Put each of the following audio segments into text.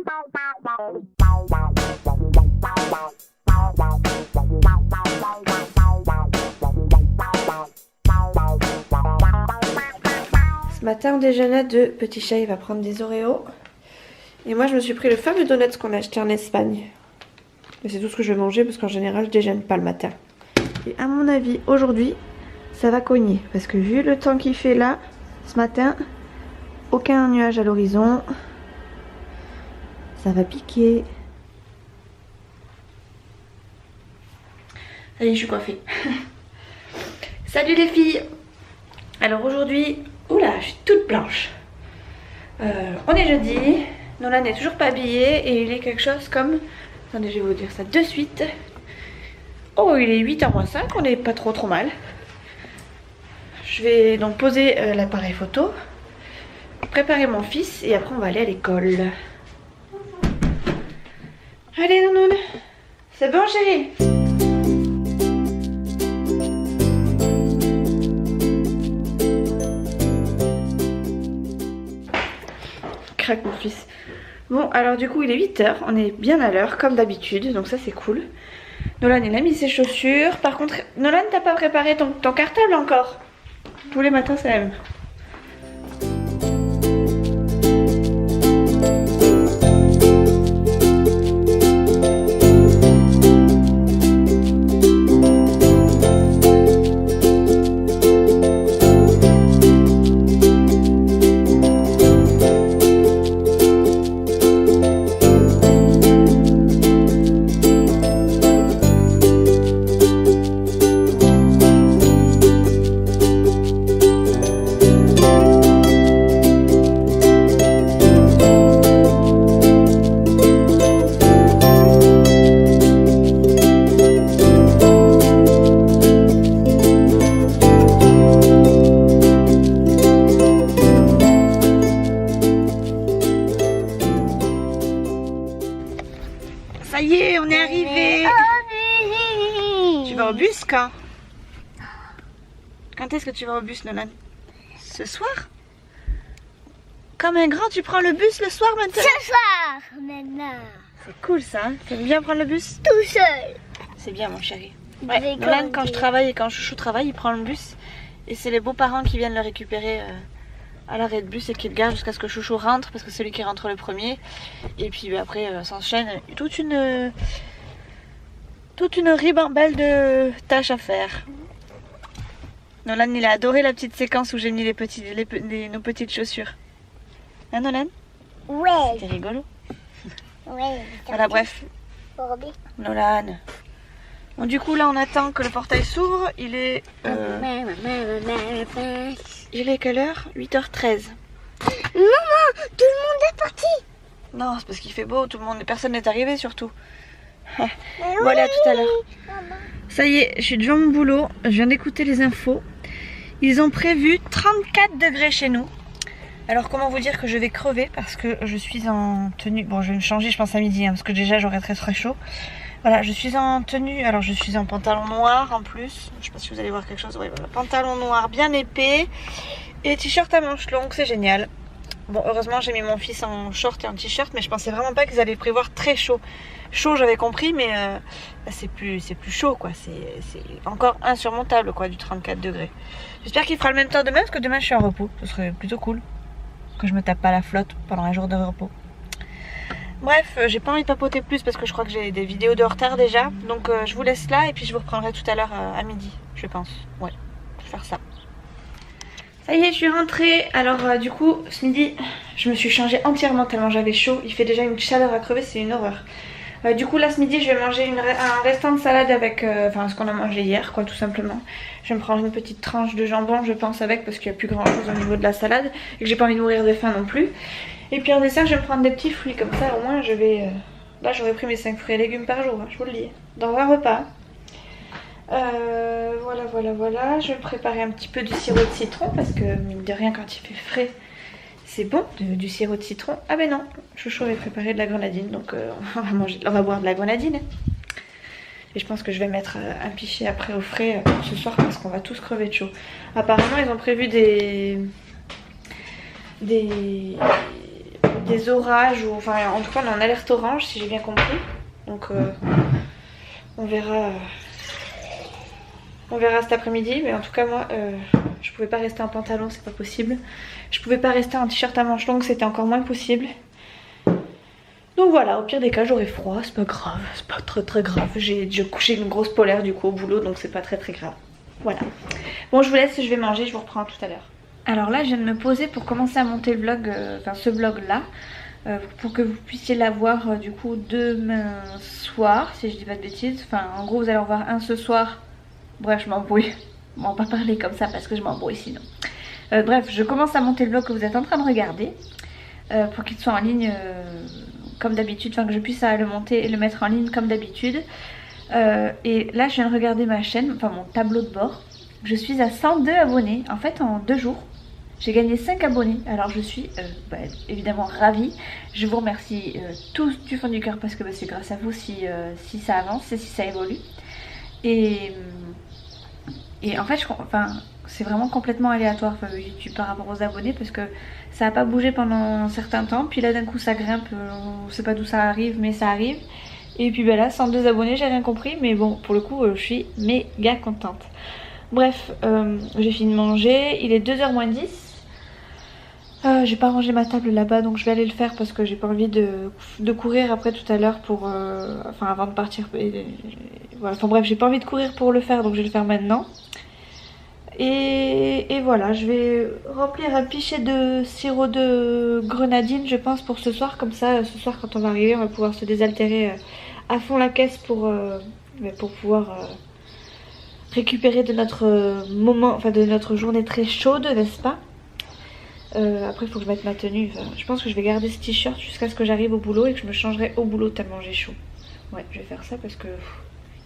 Ce matin on déjeunait de petit chat, il va prendre des Oreos. Et moi je me suis pris le fameux donut qu'on a acheté en Espagne. Et c'est tout ce que je vais manger parce qu'en général je déjeune pas le matin. Et à mon avis aujourd'hui ça va cogner. Parce que vu le temps qu'il fait là, ce matin, aucun nuage à l'horizon. Ça va piquer. Allez, je suis coiffée. Salut les filles. Alors aujourd'hui, oula, je suis toute blanche. On est jeudi. Nolan n'est toujours pas habillé et il est quelque chose comme... Attendez, je vais vous dire ça de suite. Oh, il est 8h moins 5, on n'est pas trop mal. Je vais donc poser l'appareil photo, préparer mon fils et après on va aller à l'école. Allez, Nounoun. C'est bon, chérie? Craque mon fils. Bon, alors du coup il est 8h, on est bien à l'heure comme d'habitude, donc ça c'est cool. Nolan il a mis ses chaussures. Par contre, Nolan, t'as pas préparé ton cartable encore? Tous les matins c'est la même. Ça y est, on est arrivé. Tu vas au bus quand? Quand est-ce que tu vas au bus, Nolan? Ce soir? Comme un grand, tu prends le bus le soir maintenant? Ce soir, maintenant. C'est cool ça, hein? T'aimes bien prendre le bus? Tout seul. C'est bien mon chéri. Ouais, Nolan, quand je travaille et quand Chouchou travaille, il prend le bus. Et c'est les beaux-parents qui viennent le récupérer à l'arrêt de bus et qui le gardent jusqu'à ce que Chouchou rentre, parce que c'est lui qui rentre le premier. Et puis après s'enchaîne toute une ribambelle de tâches à faire. Nolan il a adoré la petite séquence où j'ai mis nos petites chaussures. Hein Nolan? Ouais. C'était rigolo. Ouais. Voilà, bref. Nolan. Bon, du coup là on attend que le portail s'ouvre. Il est quelle heure? 8h13. Maman, tout le monde est parti. Non, c'est parce qu'il fait beau, personne n'est arrivé surtout. Bon, allez, à tout à l'heure. Ça y est, je suis devant mon boulot, je viens d'écouter les infos. Ils ont prévu 34 degrés chez nous. Alors comment vous dire que je vais crever parce que je suis en tenue. Bon, je vais me changer je pense à midi, hein, parce que déjà j'aurai très chaud. Voilà, je suis en tenue, alors je suis en pantalon noir en plus. Je sais pas si vous allez voir quelque chose. Oui, voilà, pantalon noir bien épais et t-shirt à manches longues, c'est génial. Bon, heureusement j'ai mis mon fils en short et en t-shirt, mais je pensais vraiment pas qu'ils allaient prévoir très chaud. Chaud j'avais compris, mais c'est plus chaud quoi, c'est encore insurmontable quoi, du 34 degrés. J'espère qu'il fera le même temps demain, parce que demain je suis en repos, ce serait plutôt cool. Que je me tape pas la flotte pendant un jour de repos. Bref, j'ai pas envie de papoter plus parce que je crois que j'ai des vidéos de retard déjà. Donc je vous laisse là et puis je vous reprendrai tout à l'heure à midi, je pense. Ouais, je vais faire ça. Ça y est, je suis rentrée. Alors du coup, ce midi, je me suis changée entièrement tellement j'avais chaud. Il fait déjà une chaleur à crever, c'est une horreur. Du coup là ce midi je vais manger un restant de salade avec ce qu'on a mangé hier quoi, tout simplement. Je vais me prendre une petite tranche de jambon je pense avec, parce qu'il n'y a plus grand chose au niveau de la salade et que j'ai pas envie de mourir de faim non plus. Et puis en dessert je vais me prendre des petits fruits comme ça, au moins je vais... Là j'aurais pris mes 5 fruits et légumes par jour, hein, je vous le dis, dans un repas. Voilà, je vais me préparer un petit peu du sirop de citron parce que mine de rien quand il fait frais c'est bon, du sirop de citron. Ah ben non, Chouchou avait préparé de la grenadine, donc on va boire de la grenadine. Et je pense que je vais mettre un pichet après au frais pour ce soir parce qu'on va tous crever de chaud. Apparemment ils ont prévu des des orages, ou enfin en tout cas on est en alerte orange si j'ai bien compris. Donc on verra cet après-midi, mais en tout cas moi je pouvais pas rester en pantalon, c'est pas possible. Je pouvais pas rester en t-shirt à manches longues, c'était encore moins possible. Donc voilà, au pire des cas j'aurai froid, c'est pas grave, c'est pas très grave. J'ai couché une grosse polaire du coup au boulot, donc c'est pas très grave. Voilà. Bon, je vous laisse, je vais manger, je vous reprends tout à l'heure. Alors là je viens de me poser pour commencer à monter le vlog, enfin ce vlog là, pour que vous puissiez la voir du coup demain soir, si je dis pas de bêtises. Enfin en gros vous allez en voir un ce soir. Bref, je m'embrouille, on va pas parler comme ça parce que je m'embrouille sinon. Bref, je commence à monter le vlog que vous êtes en train de regarder, pour qu'il soit en ligne comme d'habitude, enfin que je puisse le monter et le mettre en ligne comme d'habitude. Et là je viens de regarder ma chaîne, enfin mon tableau de bord. Je suis à 102 abonnés, en fait en 2 jours. J'ai gagné 5 abonnés, alors je suis évidemment ravie. Je vous remercie tous du fond du cœur parce que c'est grâce à vous si ça avance et si ça évolue. Et en fait c'est vraiment complètement aléatoire YouTube par rapport aux abonnés parce que ça n'a pas bougé pendant un certain temps. Puis là d'un coup ça grimpe, on ne sait pas d'où ça arrive mais ça arrive. Et puis là 102 abonnés, j'ai rien compris, mais bon pour le coup je suis méga contente. Bref, j'ai fini de manger, il est 2h moins 10. J'ai pas rangé ma table là-bas donc je vais aller le faire parce que j'ai pas envie de courir après tout à l'heure pour... enfin avant de partir. Voilà. Enfin bref, j'ai pas envie de courir pour le faire donc je vais le faire maintenant. Et voilà, je vais remplir un pichet de sirop de grenadine je pense pour ce soir. Comme ça, ce soir quand on va arriver on va pouvoir se désaltérer à fond la caisse pour pouvoir... récupérer de notre moment, enfin de notre journée très chaude, n'est-ce pas? Après il faut que je mette ma tenue, je pense que je vais garder ce t-shirt jusqu'à ce que j'arrive au boulot et que je me changerai au boulot tellement j'ai chaud. Ouais, je vais faire ça parce que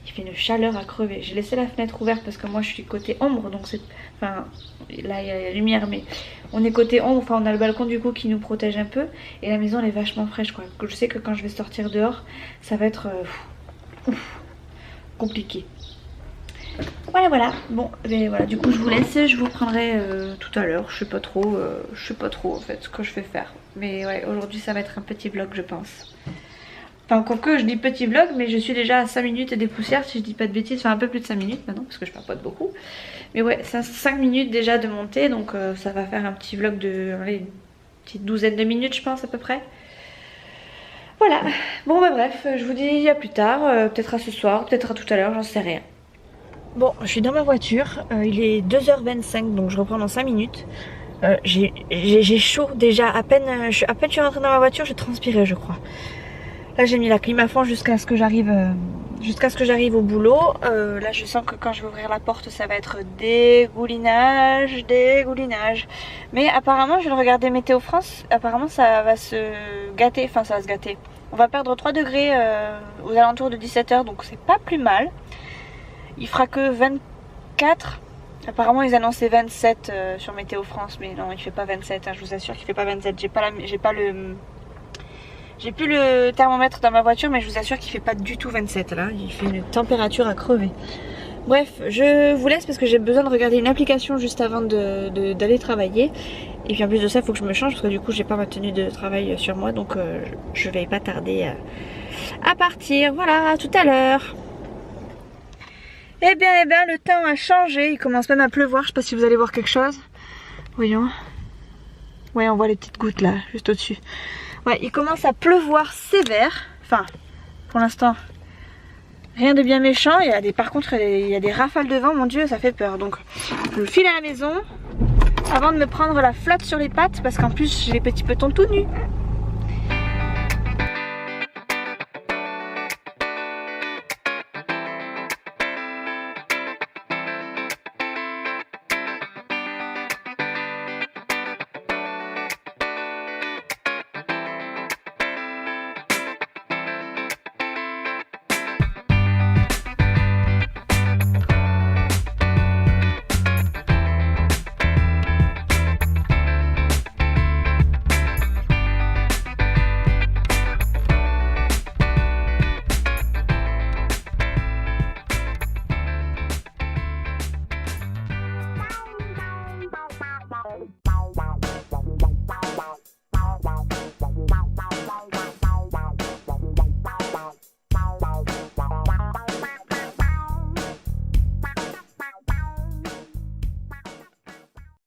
il fait une chaleur à crever. J'ai laissé la fenêtre ouverte parce que moi je suis côté ombre, donc c'est... Enfin là il y a la lumière mais on est côté ombre, enfin on a le balcon du coup qui nous protège un peu et la maison elle est vachement fraîche quoi. Je sais que quand je vais sortir dehors ça va être compliqué. Voilà, bon, et voilà, du coup je vous laisse, je vous reprendrai tout à l'heure, je sais pas trop en fait ce que je vais faire. Mais ouais, aujourd'hui ça va être un petit vlog je pense. Enfin, quoique je dis petit vlog, mais je suis déjà à 5 minutes et des poussières si je dis pas de bêtises, enfin un peu plus de 5 minutes maintenant parce que je papote beaucoup. Mais ouais, c'est 5 minutes déjà de monter, donc ça va faire un petit vlog de, allez, une petite douzaine de minutes je pense à peu près. Voilà, bon bah bref, je vous dis à plus tard, peut-être à ce soir, peut-être à tout à l'heure, j'en sais rien. Bon, je suis dans ma voiture, il est 2h25 donc je reprends dans 5 minutes. J'ai chaud déjà, à peine je suis rentrée dans ma voiture, je transpirais je crois. Là j'ai mis la clim à fond jusqu'à ce que j'arrive au boulot. Là je sens que quand je vais ouvrir la porte ça va être dégoulinage. Mais apparemment je viens de regarder Météo France, apparemment ça va se gâter, enfin ça va se gâter. On va perdre 3 degrés aux alentours de 17h donc c'est pas plus mal. Il fera que 24. Apparemment ils annonçaient 27 sur Météo France, mais non il fait pas 27, hein, je vous assure qu'il fait pas 27. J'ai plus le thermomètre dans ma voiture, mais je vous assure qu'il fait pas du tout 27 là, il fait une température à crever. Bref, je vous laisse parce que j'ai besoin de regarder une application juste avant d'aller travailler. Et puis en plus de ça il faut que je me change parce que du coup j'ai pas ma tenue de travail sur moi, donc je vais pas tarder à partir. Voilà, à tout à l'heure. Eh bien, le temps a changé, il commence même à pleuvoir, je sais pas si vous allez voir quelque chose. Voyons. Ouais, on voit les petites gouttes là, juste au-dessus. Ouais, il commence à pleuvoir sévère. Enfin, pour l'instant, rien de bien méchant. Par contre, il y a des rafales de vent, mon Dieu, ça fait peur. Donc, je file à la maison avant de me prendre la flotte sur les pattes parce qu'en plus, j'ai les petits petons tout nus.